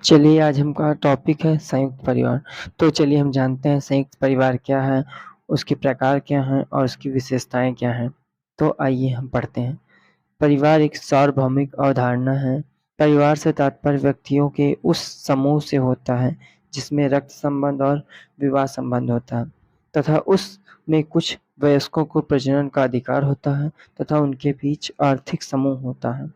चलिए आज का टॉपिक है संयुक्त परिवार। तो चलिए हम जानते हैं संयुक्त परिवार क्या है, उसके प्रकार क्या हैं और उसकी विशेषताएँ क्या हैं। तो आइए हम पढ़ते हैं। परिवार एक सार्वभौमिक अवधारणा है। परिवार से तात्पर्य व्यक्तियों के उस समूह से होता है जिसमें रक्त संबंध और विवाह संबंध होता है तथा उसमें कुछ वयस्कों को प्रजनन का अधिकार होता है तथा उनके बीच आर्थिक समूह होता है।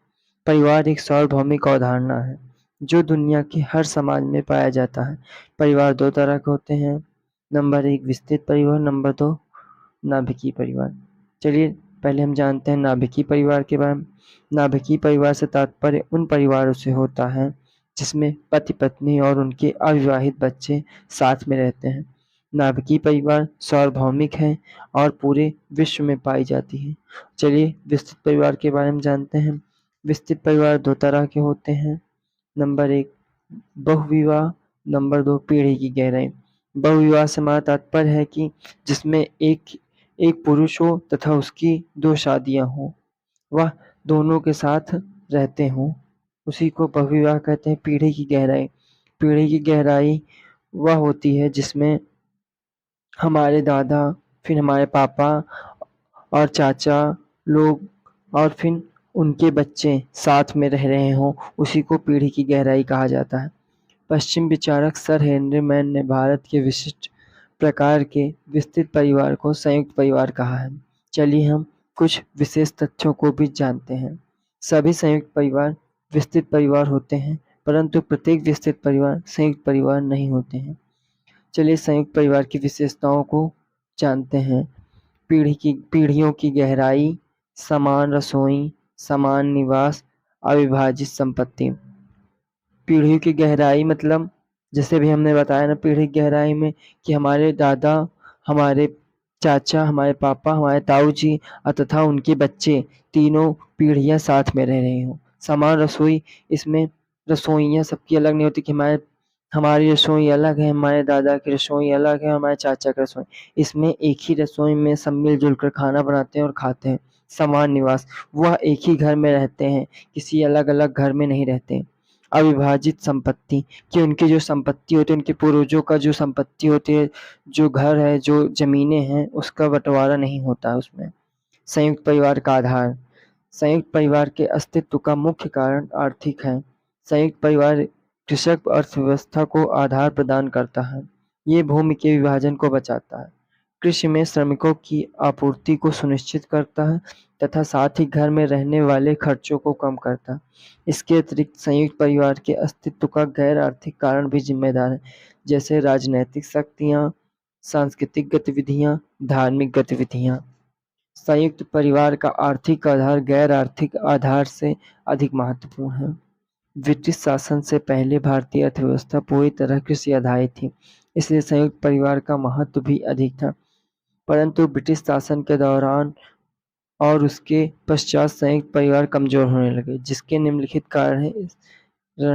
परिवार एक सार्वभौमिक अवधारणा है जो दुनिया के हर समाज में पाया जाता है। परिवार दो तरह के होते हैं। नंबर 1 विस्तृत परिवार, नंबर 2 नाभिकीय परिवार। चलिए पहले हम जानते हैं नाभिकीय परिवार के बारे में। नाभिकीय परिवार से तात्पर्य उन परिवारों से होता है जिसमें पति पत्नी और उनके अविवाहित बच्चे साथ में रहते हैं। नाभिकीय परिवार सार्वभौमिक है और पूरे विश्व में पाई जाती है। चलिए विस्तृत परिवार के बारे में जानते हैं। विस्तृत परिवार दो तरह के होते हैं। नंबर 1 बहुविवाह, नंबर 2 पीढ़ी की गहराई। बहुविवाह से हमारा तात्पर्य है कि जिसमें एक पुरुष हो तथा उसकी 2 शादियाँ हों, वह दोनों के साथ रहते हों, उसी को बहुविवाह कहते हैं। पीढ़ी की गहराई, पीढ़ी की गहराई वह होती है जिसमें हमारे दादा, फिर हमारे पापा और चाचा लोग और फिर उनके बच्चे साथ में रह रहे हों, उसी को पीढ़ी की गहराई कहा जाता है। पश्चिम विचारक सर हेनरी मैन ने भारत के विशिष्ट प्रकार के विस्तृत परिवार को संयुक्त परिवार कहा है। चलिए हम कुछ विशेष तथ्यों को भी जानते हैं। सभी संयुक्त परिवार विस्तृत परिवार होते हैं, परंतु प्रत्येक विस्तृत परिवार संयुक्त परिवार नहीं होते हैं। चलिए संयुक्त परिवार की विशेषताओं को जानते हैं। पीढ़ियों की गहराई, समान रसोई, समान निवास, अविभाजित संपत्ति। पीढ़ी की गहराई मतलब जैसे भी हमने बताया ना, पीढ़ी की गहराई में कि हमारे दादा, हमारे चाचा, हमारे पापा, हमारे ताऊ जी तथा उनके बच्चे तीनों पीढ़ियाँ साथ में रह रही हों। समान रसोई, इसमें रसोइयाँ सबकी अलग नहीं होती कि हमारी रसोई अलग है, हमारे दादा की रसोई अलग है, हमारे चाचा की रसोई। इसमें एक ही रसोई में सब मिल-जुल कर खाना बनाते हैं और खाते हैं। समान निवास, वह एक ही घर में रहते हैं, किसी अलग-अलग घर में नहीं रहते। अविभाजित संपत्ति कि उनकी जो संपत्ति होती है, उनके पूर्वजों का जो संपत्ति होती है, जो घर है, जो ज़मीनें हैं, उसका बँटवारा नहीं होता है उसमें। संयुक्त परिवार का आधार, संयुक्त परिवार के अस्तित्व का मुख्य कारण आर्थिक है। संयुक्त परिवार कृषक अर्थव्यवस्था को आधार प्रदान करता है। ये भूमि के विभाजन को बचाता है। कृषि में श्रमिकों की आपूर्ति को सुनिश्चित करता है तथा साथ ही घर में रहने वाले खर्चों को कम करता है। इसके अतिरिक्त संयुक्त परिवार के अस्तित्व का गैर आर्थिक कारण भी जिम्मेदार है, जैसे राजनैतिक शक्तियाँ, सांस्कृतिक गतिविधियाँ, धार्मिक गतिविधियाँ। संयुक्त परिवार का आर्थिक आधार गैर आर्थिक आधार से अधिक महत्वपूर्ण है। ब्रिटिश शासन से पहले भारतीय अर्थव्यवस्था पूरी तरह कृषि आधारित थी, इसलिए संयुक्त परिवार का महत्व भी अधिक था। परंतु ब्रिटिश शासन के दौरान और उसके पश्चात संयुक्त परिवार कमजोर होने लगे, जिसके निम्नलिखित कारण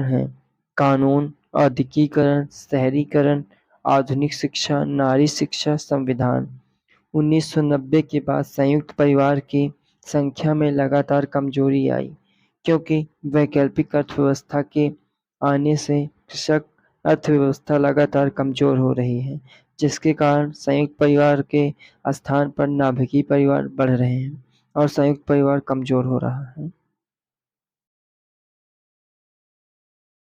हैं। कानून, औद्योगिकीकरण, शहरीकरण, आधुनिक शिक्षा, नारी शिक्षा, संविधान। 1990 के बाद संयुक्त परिवार की संख्या में लगातार कमजोरी आई, क्योंकि वैकल्पिक अर्थव्यवस्था के आने से कृषक अर्थव्यवस्था लगातार कमजोर हो रही है, जिसके कारण संयुक्त परिवार के स्थान पर नाभिकीय परिवार बढ़ रहे हैं और संयुक्त परिवार कमजोर हो रहा है।